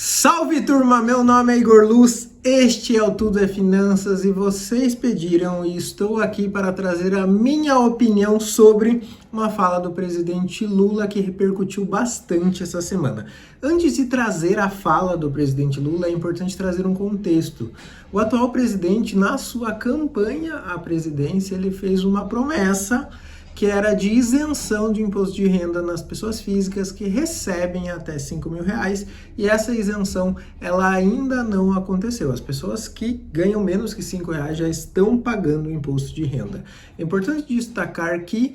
Salve turma, meu nome é Igor Luz, este é o Tudo é Finanças e vocês pediram e estou aqui para trazer a minha opinião sobre uma fala do presidente Lula que repercutiu bastante essa semana. Antes de trazer a fala do presidente Lula, é importante trazer um contexto. O atual presidente, na sua campanha à presidência, ele fez uma promessa que era de isenção de imposto de renda nas pessoas físicas que recebem até R$ 5.000, e essa isenção ela ainda não aconteceu. As pessoas que ganham menos que R$ 5 já estão pagando o imposto de renda. É importante destacar que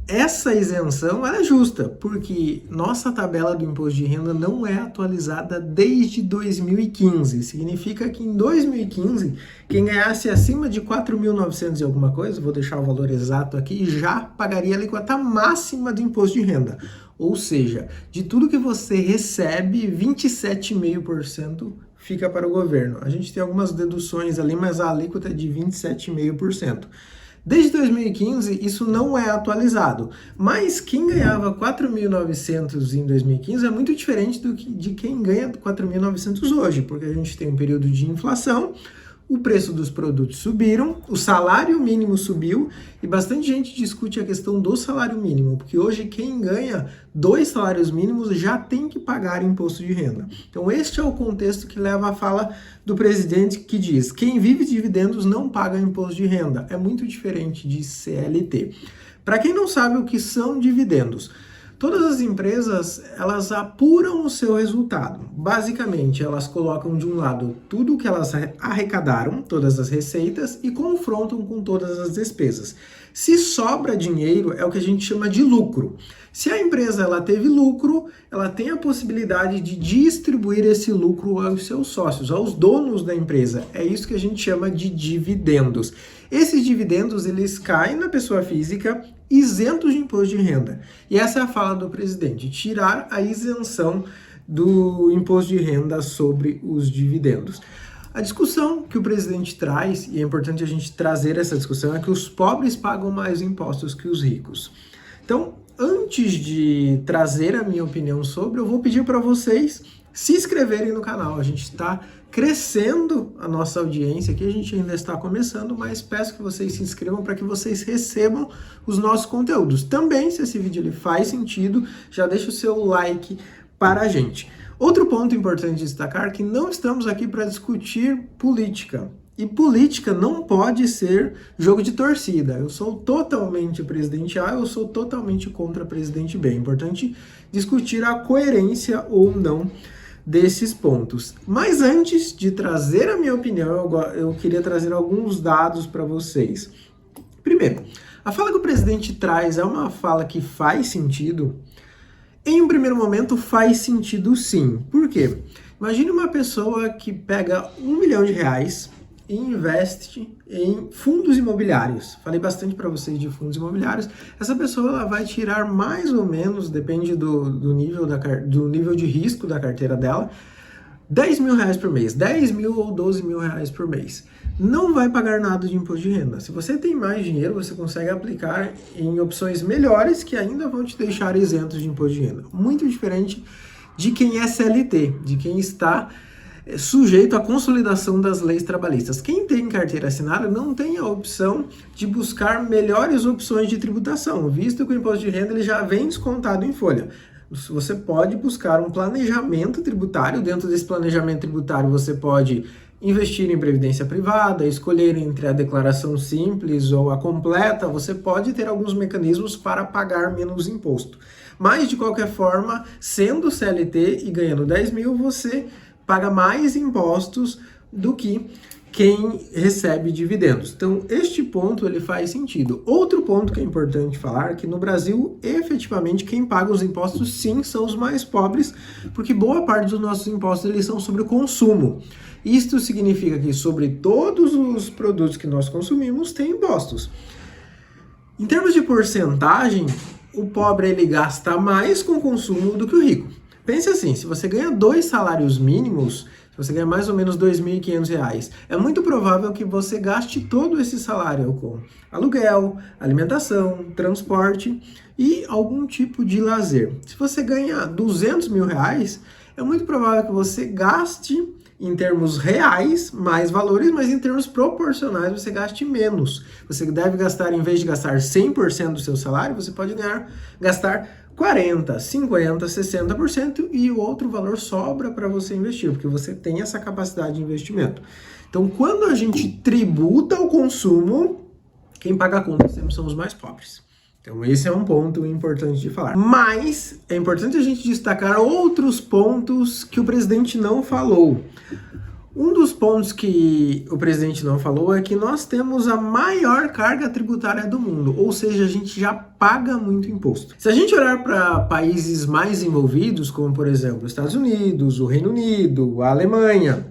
essa isenção é justa, porque nossa tabela do imposto de renda não é atualizada desde 2015. Significa que em 2015, quem ganhasse acima de 4.900 e alguma coisa, vou deixar o valor exato aqui, já pagaria a alíquota máxima do imposto de renda. Ou seja, de tudo que você recebe, 27,5% fica para o governo. A gente tem algumas deduções ali, mas a alíquota é de 27,5%. Desde 2015, isso não é atualizado, mas quem ganhava 4.900 em 2015 é muito diferente de quem ganha 4.900 hoje, porque a gente tem um período de inflação, o preço dos produtos subiram, o salário mínimo subiu e bastante gente discute a questão do salário mínimo, porque hoje quem ganha 2 salários mínimos já tem que pagar imposto de renda. Então este é o contexto que leva à fala do presidente que diz: quem vive de dividendos não paga imposto de renda. É muito diferente de CLT. Para quem não sabe o que são dividendos, todas as empresas, elas apuram o seu resultado. Basicamente, elas colocam de um lado tudo que elas arrecadaram, todas as receitas, e confrontam com todas as despesas. Se sobra dinheiro, é o que a gente chama de lucro. Se a empresa ela teve lucro, ela tem a possibilidade de distribuir esse lucro aos seus sócios, aos donos da empresa. É isso que a gente chama de dividendos. Esses dividendos, eles caem na pessoa física, isentos de imposto de renda. E essa é a fala do presidente: tirar a isenção do imposto de renda sobre os dividendos. A discussão que o presidente traz, e é importante a gente trazer essa discussão, é que os pobres pagam mais impostos que os ricos. Então, antes de trazer a minha opinião sobre, eu vou pedir para vocês se inscreverem no canal. A gente está crescendo a nossa audiência aqui, a gente ainda está começando, mas peço que vocês se inscrevam para que vocês recebam os nossos conteúdos. Também, se esse vídeo ele faz sentido, já deixa o seu like para a gente. Outro ponto importante de destacar é que não estamos aqui para discutir política. E política não pode ser jogo de torcida. Eu sou totalmente presidente A, eu sou totalmente contra presidente B. É importante discutir a coerência ou não desses pontos. Mas antes de trazer a minha opinião, eu queria trazer alguns dados para vocês. Primeiro, a fala que o presidente traz é uma fala que faz sentido? Em um primeiro momento faz sentido sim. Por quê? Imagine uma pessoa que pega R$ 1 milhão e investe em fundos imobiliários. Falei bastante para vocês de fundos imobiliários. Essa pessoa ela vai tirar mais ou menos, depende do nível de risco da carteira dela, R$ 10.000 por mês, 10 mil ou 12 mil reais por mês. Não vai pagar nada de imposto de renda. Se você tem mais dinheiro, você consegue aplicar em opções melhores que ainda vão te deixar isentos de imposto de renda. Muito diferente de quem é CLT, de quem está sujeito à consolidação das leis trabalhistas. Quem tem carteira assinada não tem a opção de buscar melhores opções de tributação, visto que o imposto de renda ele já vem descontado em folha. Você pode buscar um planejamento tributário. Dentro desse planejamento tributário você pode investir em previdência privada, escolher entre a declaração simples ou a completa. Você pode ter alguns mecanismos para pagar menos imposto. Mas, de qualquer forma, sendo CLT e ganhando 10 mil, você paga mais impostos do que quem recebe dividendos. Então, este ponto ele faz sentido. Outro ponto que é importante falar é que no Brasil, efetivamente, quem paga os impostos sim são os mais pobres, porque boa parte dos nossos impostos eles são sobre o consumo. Isto significa que sobre todos os produtos que nós consumimos tem impostos. Em termos de porcentagem, o pobre ele gasta mais com consumo do que o rico. Pense assim, se você ganha 2 salários mínimos, se você ganha mais ou menos R$ 2.500, é muito provável que você gaste todo esse salário com aluguel, alimentação, transporte e algum tipo de lazer. Se você ganha R$ 200.000, é muito provável que você gaste em termos reais mais valores, mas em termos proporcionais você gaste menos. Você deve gastar, em vez de gastar 100% do seu salário, você pode gastar 40%, 50%, 60% e o outro valor sobra para você investir, porque você tem essa capacidade de investimento. Então, quando a gente tributa o consumo, quem paga a conta sempre são os mais pobres. Então, esse é um ponto importante de falar. Mas é importante a gente destacar outros pontos que o presidente não falou. Um dos pontos que o presidente não falou é que nós temos a maior carga tributária do mundo, ou seja, a gente já paga muito imposto. Se a gente olhar para países mais envolvidos, como por exemplo os Estados Unidos, o Reino Unido, a Alemanha,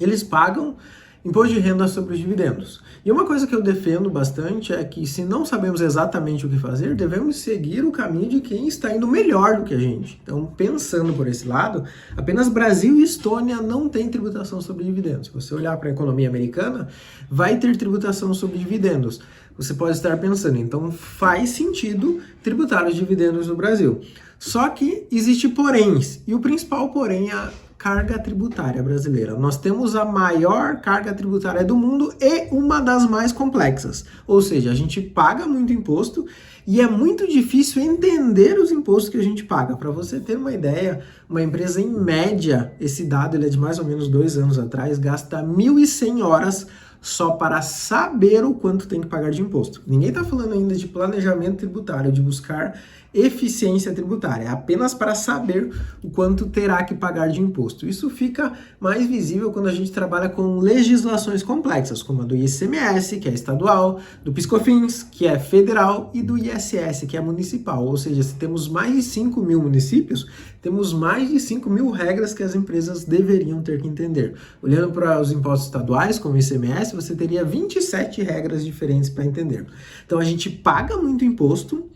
eles pagam imposto de renda sobre os dividendos. E uma coisa que eu defendo bastante é que, se não sabemos exatamente o que fazer, devemos seguir o caminho de quem está indo melhor do que a gente. Então, pensando por esse lado, apenas Brasil e Estônia não têm tributação sobre dividendos. Se você olhar para a economia americana, vai ter tributação sobre dividendos. Você pode estar pensando, então faz sentido tributar os dividendos no Brasil. Só que existe poréns, e o principal porém é a carga tributária brasileira. Nós temos a maior carga tributária do mundo e uma das mais complexas. Ou seja, a gente paga muito imposto e é muito difícil entender os impostos que a gente paga. Para você ter uma ideia, uma empresa em média, esse dado ele é de mais ou menos 2 anos atrás, gasta 1.100 horas só para saber o quanto tem que pagar de imposto. Ninguém está falando ainda de planejamento tributário, de buscar eficiência tributária, é apenas para saber o quanto terá que pagar de imposto. Isso fica mais visível quando a gente trabalha com legislações complexas, como a do ICMS, que é estadual, do PIS/COFINS, que é federal, e do ISS, que é municipal. Ou seja, se temos mais de 5.000 municípios, temos mais de 5.000 regras que as empresas deveriam ter que entender. Olhando para os impostos estaduais, como o ICMS, você teria 27 regras diferentes para entender. Então a gente paga muito imposto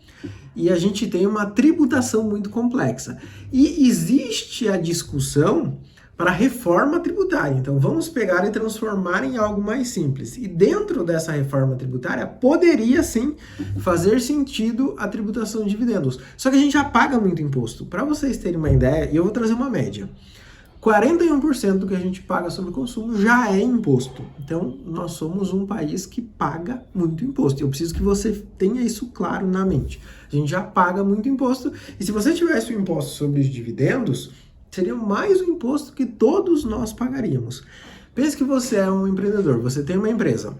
e a gente tem uma tributação muito complexa. E existe a discussão para reforma tributária. Então vamos pegar e transformar em algo mais simples. E dentro dessa reforma tributária poderia sim fazer sentido a tributação de dividendos. Só que a gente já paga muito imposto. Para vocês terem uma ideia, e eu vou trazer uma média. 41% do que a gente paga sobre consumo já é imposto. Então, nós somos um país que paga muito imposto. Eu preciso que você tenha isso claro na mente. A gente já paga muito imposto. E se você tivesse o imposto sobre os dividendos, seria mais um imposto que todos nós pagaríamos. Pense que você é um empreendedor, você tem uma empresa.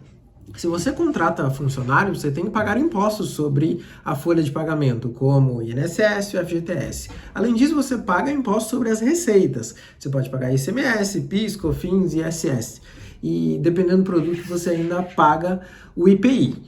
Se você contrata funcionário, você tem que pagar impostos sobre a folha de pagamento, como o INSS e o FGTS. Além disso, você paga impostos sobre as receitas. Você pode pagar ICMS, PIS, COFINS e ISS. E dependendo do produto, você ainda paga o IPI.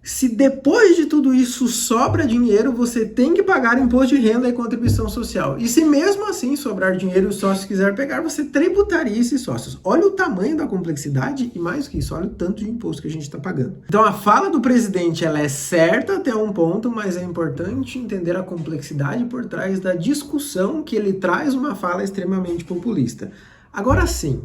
Se depois de tudo isso sobra dinheiro, você tem que pagar imposto de renda e contribuição social. E se mesmo assim sobrar dinheiro e o sócio quiser pegar, você tributaria esses sócios. Olha o tamanho da complexidade e mais que isso, olha o tanto de imposto que a gente está pagando. Então a fala do presidente ela é certa até um ponto, mas é importante entender a complexidade por trás da discussão que ele traz uma fala extremamente populista. Agora sim,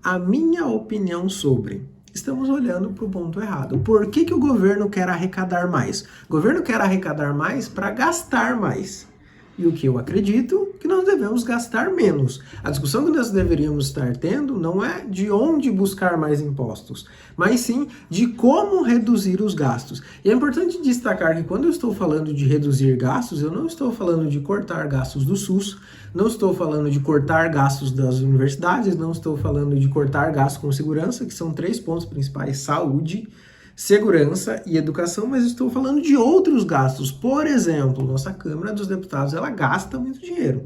a minha opinião sobre... Estamos olhando para o ponto errado. Por que o governo quer arrecadar mais? O governo quer arrecadar mais para gastar mais. E o que eu acredito que nós devemos gastar menos. A discussão que nós deveríamos estar tendo não é de onde buscar mais impostos, mas sim de como reduzir os gastos. E é importante destacar que quando eu estou falando de reduzir gastos, eu não estou falando de cortar gastos do SUS, não estou falando de cortar gastos das universidades, não estou falando de cortar gastos com segurança, que são 3 pontos principais: saúde, segurança e educação, mas estou falando de outros gastos. Por exemplo, nossa Câmara dos Deputados, ela gasta muito dinheiro.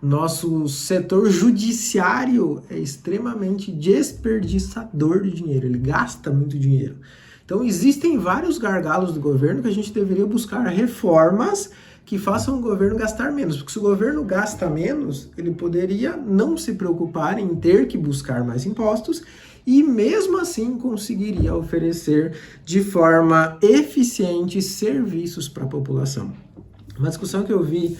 Nosso setor judiciário é extremamente desperdiçador de dinheiro, ele gasta muito dinheiro. Então existem vários gargalos do governo que a gente deveria buscar reformas que façam o governo gastar menos, porque se o governo gasta menos, ele poderia não se preocupar em ter que buscar mais impostos e mesmo assim conseguiria oferecer de forma eficiente serviços para a população. Uma discussão que eu vi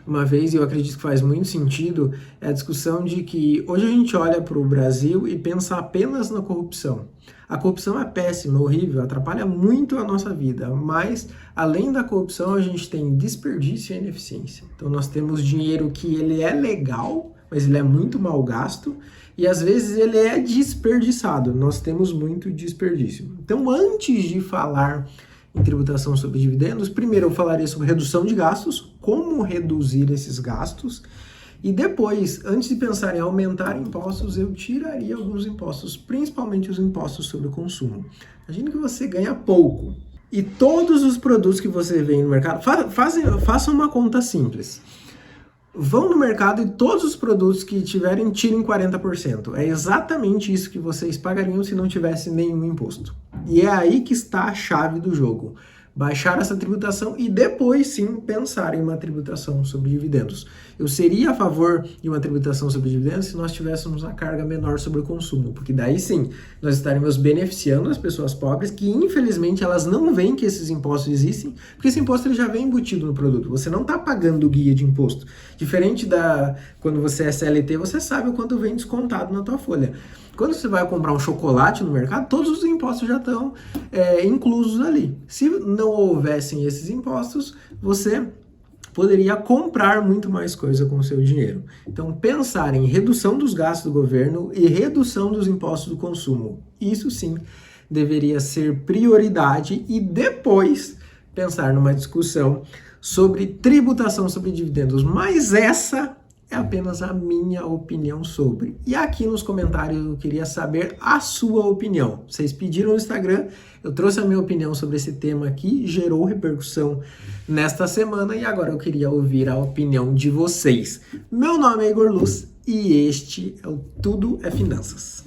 uma vez, e eu acredito que faz muito sentido, é a discussão de que hoje a gente olha para o Brasil e pensa apenas na corrupção. A corrupção é péssima, horrível, atrapalha muito a nossa vida, mas além da corrupção a gente tem desperdício e ineficiência. Então nós temos dinheiro que ele é legal, mas ele é muito mal gasto, e às vezes ele é desperdiçado, nós temos muito desperdício. Então antes de falar em tributação sobre dividendos, primeiro eu falaria sobre redução de gastos, como reduzir esses gastos, e depois, antes de pensar em aumentar impostos, eu tiraria alguns impostos, principalmente os impostos sobre o consumo. Imagine que você ganha pouco e todos os produtos que você vê no mercado, façam uma conta simples. Vão no mercado e todos os produtos que tiverem, tirem 40%. É exatamente isso que vocês pagariam se não tivesse nenhum imposto. E é aí que está a chave do jogo. Baixar essa tributação e depois sim pensar em uma tributação sobre dividendos. Eu seria a favor de uma tributação sobre dividendos se nós tivéssemos uma carga menor sobre o consumo, porque daí sim nós estaremos beneficiando as pessoas pobres que infelizmente elas não veem que esses impostos existem, porque esse imposto ele já vem embutido no produto, você não está pagando o guia de imposto. Diferente da quando você é CLT, você sabe o quanto vem descontado na tua folha. Quando você vai comprar um chocolate no mercado, todos os impostos já estão inclusos ali. Se não houvessem esses impostos, você poderia comprar muito mais coisa com o seu dinheiro. Então, pensar em redução dos gastos do governo e redução dos impostos do consumo. Isso sim deveria ser prioridade e depois pensar numa discussão sobre tributação sobre dividendos. Mas essa é apenas a minha opinião sobre. E aqui nos comentários eu queria saber a sua opinião. Vocês pediram no Instagram, eu trouxe a minha opinião sobre esse tema aqui, gerou repercussão nesta semana e agora eu queria ouvir a opinião de vocês. Meu nome é Igor Luz e este é o Tudo é Finanças.